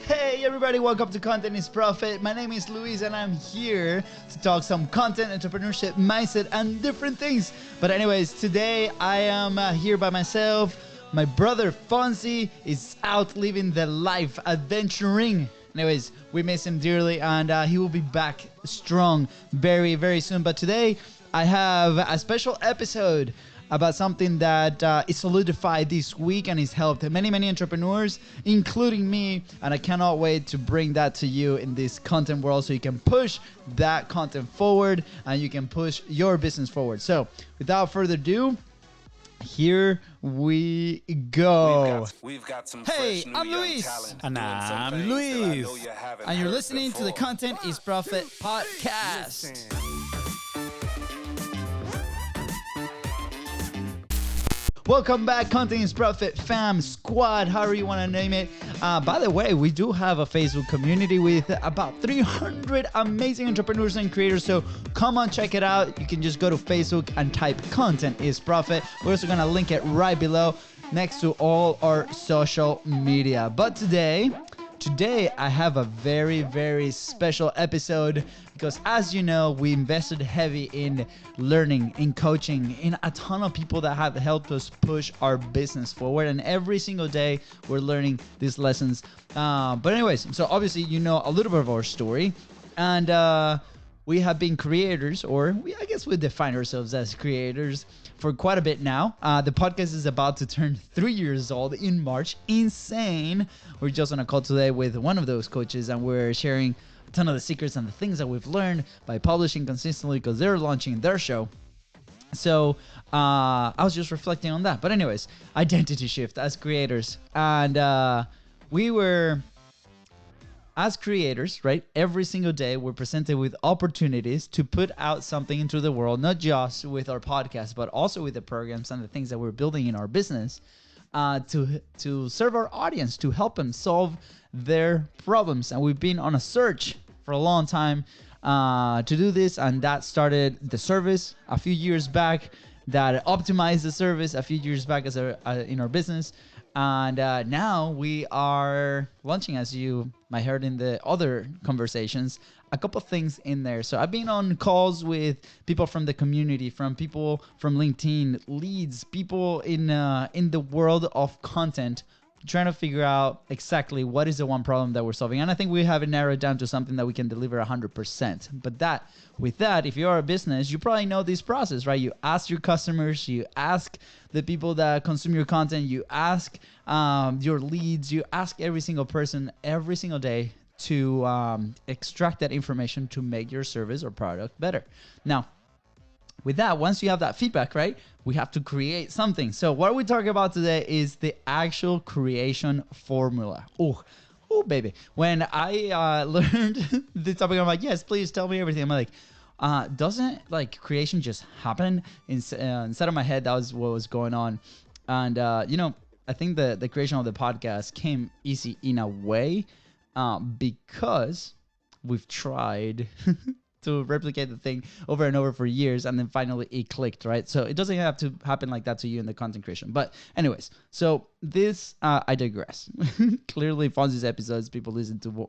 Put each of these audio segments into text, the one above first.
Hey everybody, welcome to Content is Profit. My name is Luis and I'm here to talk some content, entrepreneurship, mindset, and different things. But anyways, today I am here by myself. My brother Fonzie is out living the life, adventuring. Anyways, we miss him dearly and he will be back strong very, very soon. But today I have a special episode about something that is solidified this week and has helped many entrepreneurs, including me. And I cannot wait to bring that to you in this content world so you can push that content forward and you can push your business forward. So without further ado, here we go. We've got some Hey, fresh new I'm young Luis. talent And doing some I'm things that I Luis. know you haven't And you're heard listening to the before. Content is Profit podcast. Welcome back, Content is Profit fam, squad, however you want to name it. By the way, we do have a Facebook community with about 300 amazing entrepreneurs and creators. So come on, check it out. You can just go to Facebook and type Content is Profit. We're also going to link it right below next to all our social media. But today I have a very special episode because, as you know, we invested heavy in learning, in coaching, in a ton of people that have helped us push our business forward. And every single day we're learning these lessons. But anyways, so obviously you know a little bit of our story. And we have been creators, or I guess we define ourselves as creators for quite a bit now. The podcast is about to turn 3 years old in March. Insane. We're just on a call today with one of those coaches and we're sharing a ton of the secrets and the things that we've learned by publishing consistently because they're launching their show. So I was just reflecting on that. But anyways, identity shift as creators. And we were... As creators, right, every single day we're presented with opportunities to put out something into the world, not just with our podcast, but also with the programs and the things that we're building in our business to serve our audience, to help them solve their problems. And we've been on a search for a long time to do this, and that started the service a few years back, that optimized the service a few years back in our business. And now we are launching, as you might heard in the other conversations, a couple of things in there. So I've been on calls with people from the community, from people from LinkedIn, leads, people in the world of content, trying to figure out exactly what is the one problem that we're solving. And I think we have it narrowed down to something that we can deliver 100%. But with that, if you're a business, you probably know this process, right? You ask your customers, you ask the people that consume your content, you ask your leads, you ask every single person every single day to extract that information to make your service or product better. Now, with that, once you have that feedback, right, we have to create something. So what we're talking about today is the actual creation formula. Oh, baby. When I learned the topic, I'm like, yes, please tell me everything. I'm like, doesn't like creation just happen? Inside of my head, that was what was going on. And, I think the creation of the podcast came easy in a way because we've tried to replicate the thing over and over for years, and then finally it clicked, right? So it doesn't have to happen like that to you in the content creation. But anyways, so this, I digress. Clearly, Fonzi's episodes, people listen to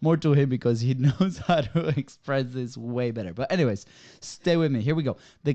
more to him because he knows how to express this way better. But anyways, stay with me. Here we go. The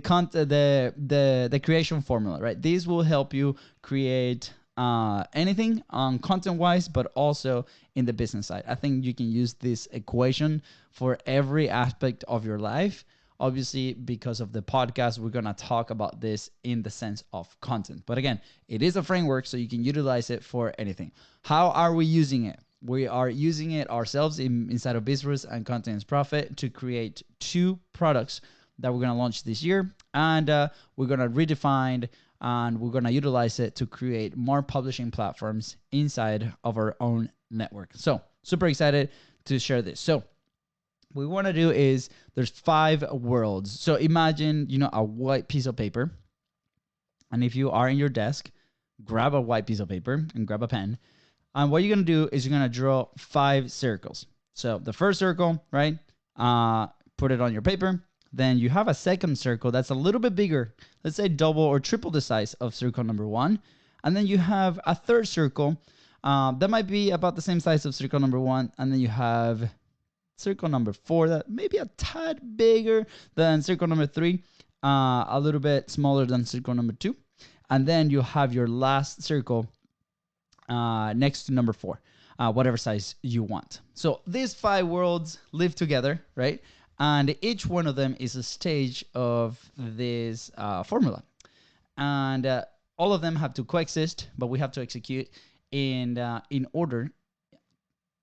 creation formula, right? This will help you create anything on content wise, but also in the business side. I think you can use this equation for every aspect of your life. Obviously, because of the podcast, we're going to talk about this in the sense of content. But again, it is a framework, so you can utilize it for anything. How are we using it? We are using it ourselves inside of BIZBROS and Content is Profit to create 2 products that we're going to launch this year. And we're going to redefine and we're going to utilize it to create more publishing platforms inside of our own network. So super excited to share this. So what we want to do is there's 5 worlds. So imagine, a white piece of paper. And if you are in your desk, grab a white piece of paper and grab a pen. And what you're going to do is you're going to draw 5 circles. So the first circle, right? Put it on your paper. Then you have a second circle that's a little bit bigger. Let's say double or triple the size of circle number 1. And then you have a third circle That might be about the same size of circle number 1, and then you have circle number 4 that may be a tad bigger than circle number 3, a little bit smaller than circle number 2, and then you have your last circle next to number 4, whatever size you want. So these 5 worlds live together, right? And each one of them is a stage of this formula, and all of them have to coexist, but we have to execute in order,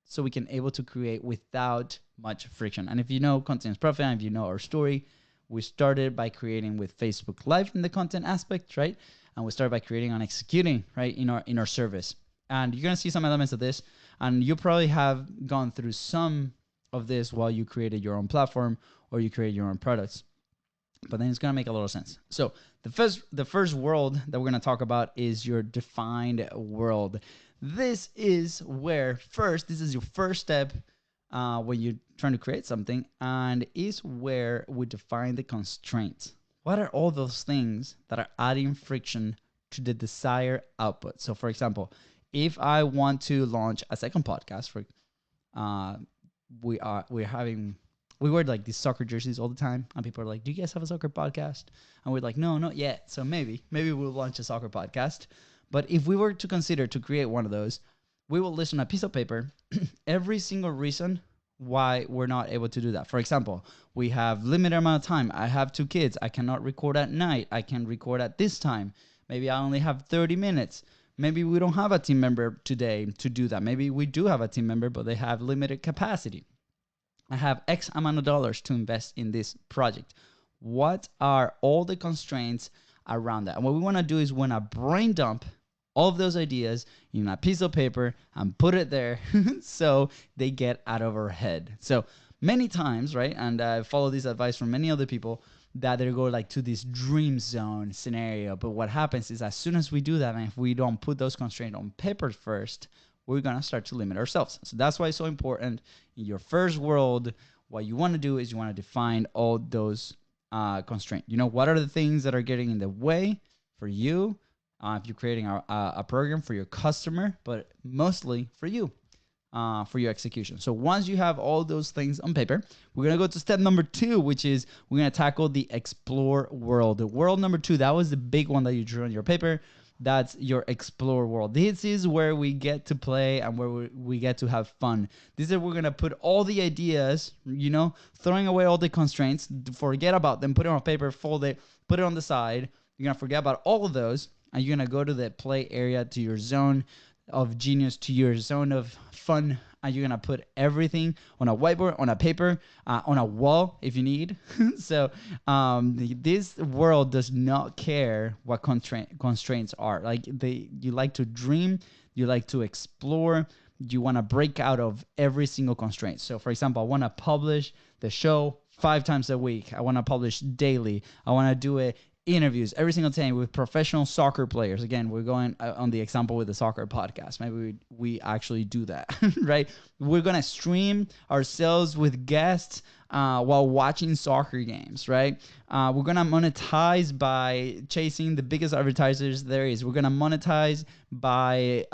so we can able to create without much friction. And if you know Content is Profit, and if you know our story, we started by creating with Facebook Live in the content aspect, right? And we started by creating and executing, right, in our service. And you're gonna see some elements of this, and you probably have gone through some of this while you created your own platform or you created your own products. But then it's gonna make a lot of sense. So the first world that we're gonna talk about is your defined world. This is where this is your first step when you're trying to create something, and is where we define the constraints. What are all those things that are adding friction to the desired output? So for example, if I want to launch a second podcast, we wear like these soccer jerseys all the time, and people are like, do you guys have a soccer podcast? And we're like, no, not yet. So maybe we'll launch a soccer podcast. But if we were to consider to create one of those, we will list on a piece of paper every single reason why we're not able to do that. For example, we have limited amount of time. I have 2 kids. I cannot record at night. I can record at this time. Maybe I only have 30 minutes. Maybe we don't have a team member today to do that. Maybe we do have a team member, but they have limited capacity. I have X amount of dollars to invest in this project. What are all the constraints around that? And what we want to do is we want to brain dump all of those ideas in a piece of paper and put it there so they get out of our head. So many times, right, and I follow this advice from many other people, that they go like to this dream zone scenario. But what happens is, as soon as we do that, and if we don't put those constraints on paper first, we're going to start to limit ourselves. So that's why it's so important in your first world. What you want to do is you want to define all those constraints. You know, what are the things that are getting in the way for you? If you're creating a program for your customer, but mostly for you, for your execution. So once you have all those things on paper, we're going to go to step number 2, which is we're going to tackle the explore world. The world number 2, that was the big one that you drew on your paper. That's your explore world. This is where we get to play and where we get to have fun. This is where we're going to put all the ideas, you know, throwing away all the constraints, forget about them, put it on paper, fold it, put it on the side. You're going to forget about all of those, and you're going to go to the play area, to your zone of genius, to your zone of fun, and you're going to put everything on a whiteboard, on a paper, on a wall if you need. So this world does not care what constraints are. Like you like to dream, you like to explore, you want to break out of every single constraint. So for example, I want to publish the show 5 times a week. I want to publish daily. I want to do it interviews every single time with professional soccer players. Again, we're going on the example with the soccer podcast. Maybe we actually do that, right? We're going to stream ourselves with guests while watching soccer games, right? We're going to monetize by chasing the biggest advertisers there is. We're going to monetize by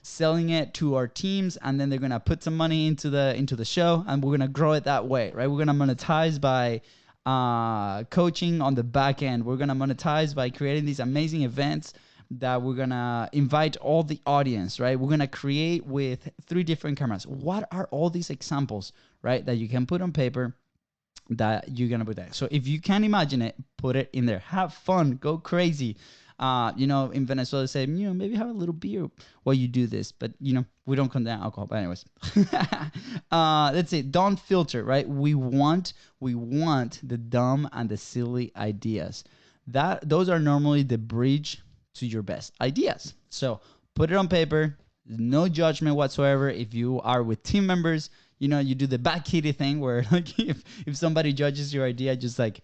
selling it to our teams, and then they're going to put some money into the show, and we're going to grow it that way, right? We're going to monetize by coaching on the back end. We're gonna monetize by creating these amazing events that we're gonna invite all the audience, right? We're gonna create with 3 different cameras. What are all these examples, right, that you can put on paper that you're gonna put there? So if you can't imagine it, put it in there. Have fun, go crazy. You know, in Venezuela, say, you know, maybe have a little beer while you do this, but you know, we don't condemn alcohol. But anyways, let's say don't filter, right? We want the dumb and the silly ideas. Those are normally the bridge to your best ideas. So put it on paper, no judgment whatsoever. If you are with team members, you know, you do the bad kitty thing where like if somebody judges your idea, just like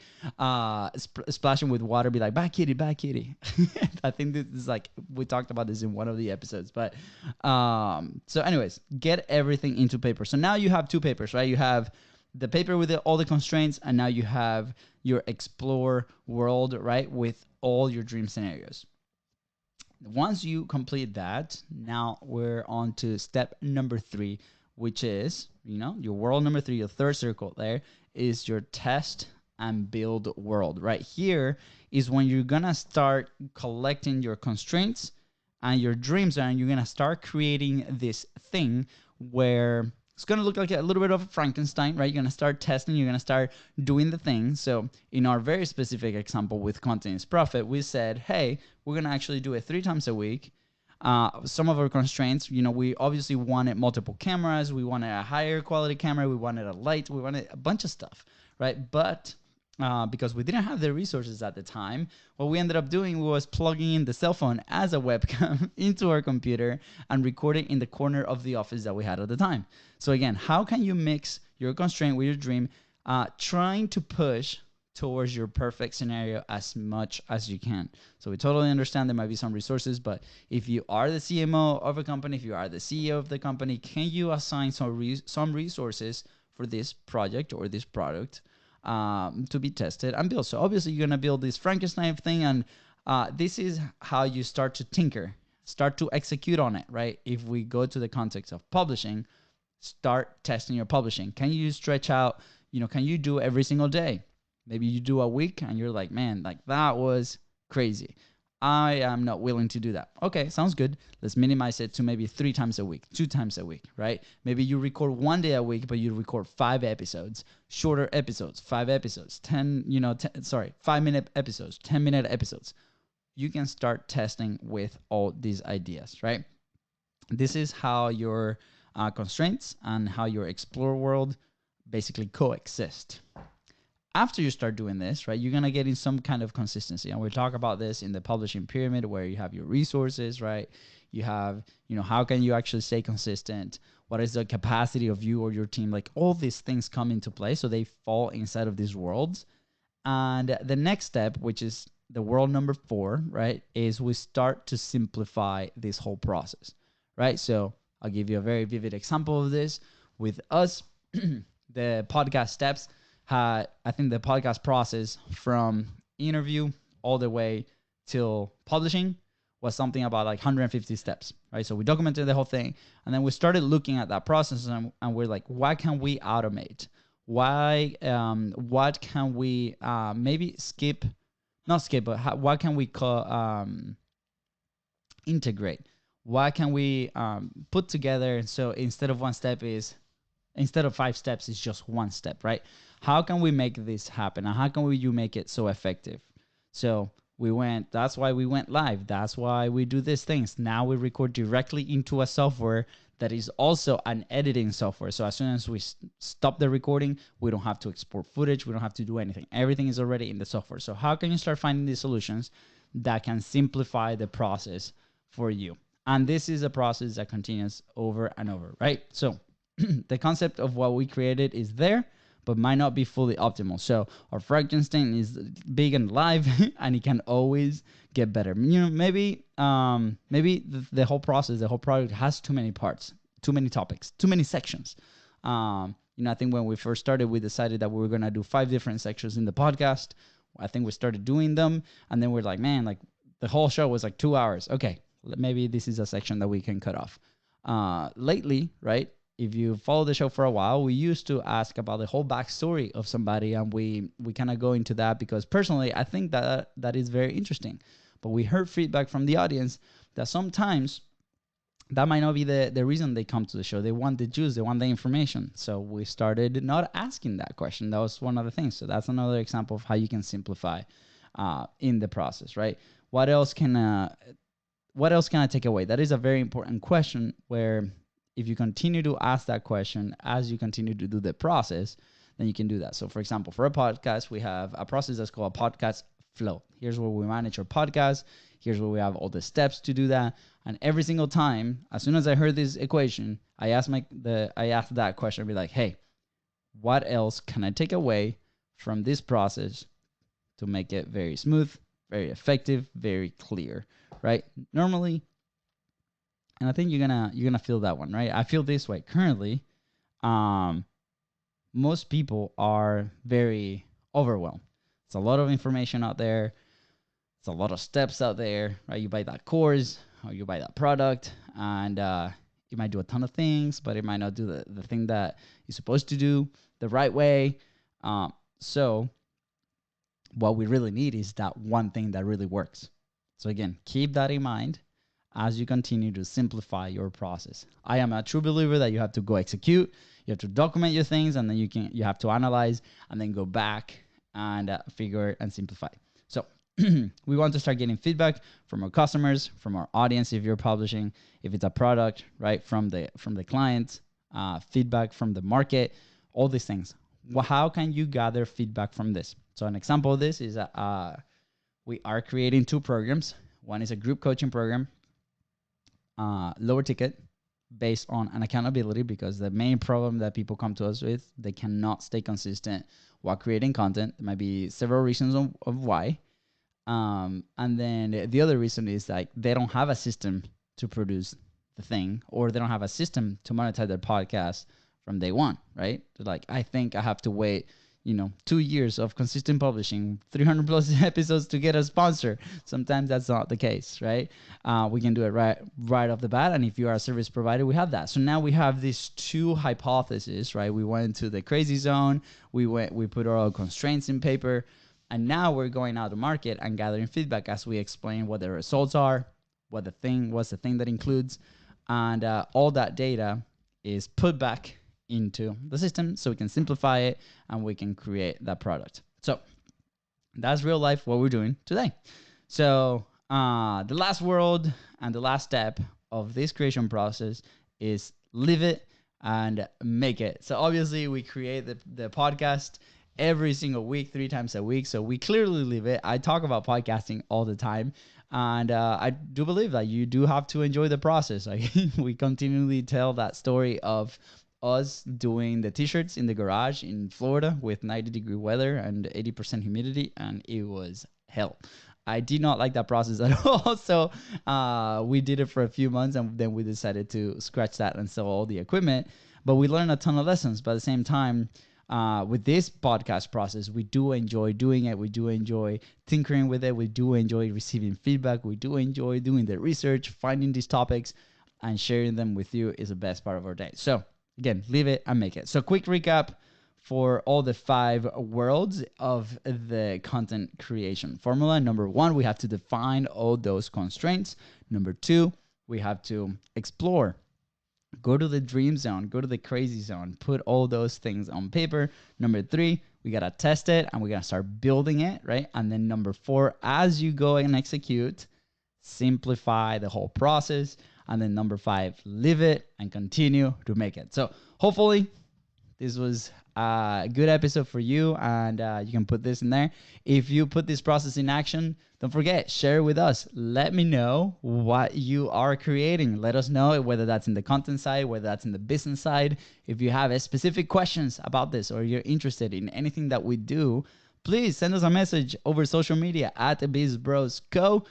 splash them with water, be like, bad kitty, bad kitty. I think this is like, we talked about this in one of the episodes. But so anyways, get everything into paper. So now you have 2 papers, right? You have the paper with all the constraints, and now you have your explore world, right, with all your dream scenarios. Once you complete that, now we're on to step number 3, which is, your world number 3, your third circle there is your test and build world. Right here is when you're gonna start collecting your constraints and your dreams, and you're gonna start creating this thing where it's gonna look like a little bit of a Frankenstein, right? You're gonna start testing, you're gonna start doing the thing. So in our very specific example with Content is Profit, we said, hey, we're gonna actually do it 3 times a week. Some of our constraints, we obviously wanted multiple cameras, we wanted a higher quality camera, we wanted a light, we wanted a bunch of stuff, right? But because we didn't have the resources at the time, what we ended up doing was plugging in the cell phone as a webcam into our computer and recording in the corner of the office that we had at the time. So again, how can you mix your constraint with your dream, trying to push towards your perfect scenario as much as you can? So we totally understand there might be some resources, but if you are the CMO of a company, if you are the CEO of the company, can you assign some resources for this project or this product to be tested and built? So obviously you're going to build this Frankenstein thing, and this is how you start to tinker, start to execute on it, right? If we go to the context of publishing, start testing your publishing. Can you stretch out, can you do every single day? Maybe you do a week and you're like, man, like that was crazy. I am not willing to do that. Okay, sounds good. Let's minimize it to maybe 3 times a week, 2 times a week, right? Maybe you record 1 day a week, but you record 5 episodes, shorter episodes, 5 episodes, 5-minute episodes, 10-minute episodes. You can start testing with all these ideas, right? This is how your constraints and how your explore world basically coexist. After you start doing this, right, you're going to get in some kind of consistency. And we'll talk about this in the publishing pyramid, where you have your resources, right? You have, how can you actually stay consistent? What is the capacity of you or your team? Like all these things come into play. So they fall inside of these worlds. And the next step, which is the world number 4, right, is we start to simplify this whole process, right? So I'll give you a very vivid example of this. With us, the podcast steps, I think the podcast process from interview all the way till publishing was something about like 150 steps, right? So we documented the whole thing, and then we started looking at that process, and we're like, what can we automate? What can we maybe not skip, but what can we integrate? What can we put together? So instead of 5 steps, it's just 1 step, right? How can we make this happen? And how can you make it so effective? So that's why we went live. That's why we do these things. Now we record directly into a software that is also an editing software. So as soon as we stop the recording, we don't have to export footage. We don't have to do anything. Everything is already in the software. So how can you start finding these solutions that can simplify the process for you? And this is a process that continues over and over, right? So the concept of what we created is there, but might not be fully optimal. So our Frankenstein is big and live, and it can always get better. Maybe the whole process, the whole product has too many parts, too many topics, too many sections. I think when we first started, we decided that we were going to do 5 different sections in the podcast. I think we started doing them, and then we're like, man, like the whole show was like 2 hours. Okay, maybe this is a section that we can cut off. Lately, right? If you follow the show for a while, we used to ask about the whole backstory of somebody, and we kind of go into that because personally, I think that is very interesting. But we heard feedback from the audience that sometimes that might not be the reason they come to the show. They want the juice, they want the information. So we started not asking that question. That was one of the things. So that's another example of how you can simplify in the process, right? What else can I take away? That is a very important question, where if you continue to ask that question as you continue to do the process, then you can do that. So for example, for a podcast, we have a process that's called a podcast flow. Here's where we manage our podcast. Here's where we have all the steps to do that. And every single time, as soon as I heard this equation, I asked that question, be like, hey, what else can I take away from this process to make it very smooth, very effective, very clear, right? Normally, and I think you're gonna feel that one, right? I feel this way currently. Most people are very overwhelmed. It's a lot of information out there. It's a lot of steps out there, right? You buy that course or you buy that product, and you might do a ton of things, but it might not do the thing that you're supposed to do the right way. So what we really need is that one thing that really works. So again, keep that in mind as you continue to simplify your process. I am a true believer that you have to go execute, you have to document your things, and then you have to analyze and then go back and figure and simplify. So we want to start getting feedback from our customers, from our audience if you're publishing, if it's a product, right, from the clients, feedback from the market, all these things. Well, how can you gather feedback from this? So an example of this is we are creating 2 programs. One is a group coaching program, lower ticket, based on an accountability, because the main problem that people come to us with, they cannot stay consistent while creating content. There might be several reasons of why. And then the other reason is like they don't have a system to produce the thing, or they don't have a system to monetize their podcast from day one, right? They're like, I think I have to wait, 2 years of consistent publishing, 300 plus episodes to get a sponsor. Sometimes that's not the case, right? We can do it right off the bat. And if you are a service provider, we have that. So now we have these 2 hypotheses, right? We went to the crazy zone. We put our constraints in paper. And now we're going out to market and gathering feedback as we explain what the results are, what's the thing that includes, and all that data is put back into the system so we can simplify it and we can create that product. So that's real life what we're doing today. So the last word and the last step of this creation process is live it and make it. So obviously we create the podcast every single week, 3 times a week. So we clearly live it. I talk about podcasting all the time. And I do believe that you do have to enjoy the process. We continually tell that story of us doing the t-shirts in the garage in Florida with 90-degree weather and 80% humidity. And it was hell. I did not like that process at all. So we did it for a few months and then we decided to scratch that and sell all the equipment. But we learned a ton of lessons. But at the same time, with this podcast process, we do enjoy doing it. We do enjoy tinkering with it. We do enjoy receiving feedback. We do enjoy doing the research, finding these topics, and sharing them with you is the best part of our day. So again, live it and make it. So quick recap for all the 5 worlds of the content creation formula. Number 1, we have to define all those constraints. Number 2, we have to explore. Go to the dream zone, go to the crazy zone, put all those things on paper. Number 3, we got to test it and we got to start building it, right? And then number 4, as you go and execute, simplify the whole process. And then number 5, live it and continue to make it. So hopefully this was a good episode for you, and you can put this in there. If you put this process in action, don't forget, share it with us. Let me know what you are creating. Let us know whether that's in the content side, whether that's in the business side. If you have specific questions about this or you're interested in anything that we do, please send us a message over social media at BIZBROS Co.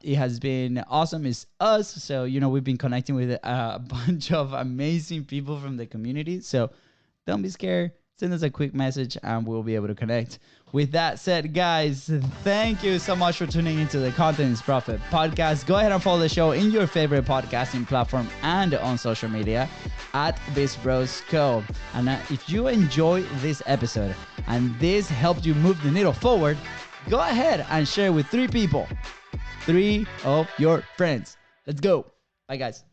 It has been awesome. It's us. So, we've been connecting with a bunch of amazing people from the community. So don't be scared. Send us a quick message and we'll be able to connect. With that said, guys, thank you so much for tuning into the Content is Profit podcast. Go ahead and follow the show in your favorite podcasting platform and on social media at BIZBROS Co. And if you enjoy this episode and this helped you move the needle forward, go ahead and share with 3 people, 3 of your friends. Let's go. Bye, guys.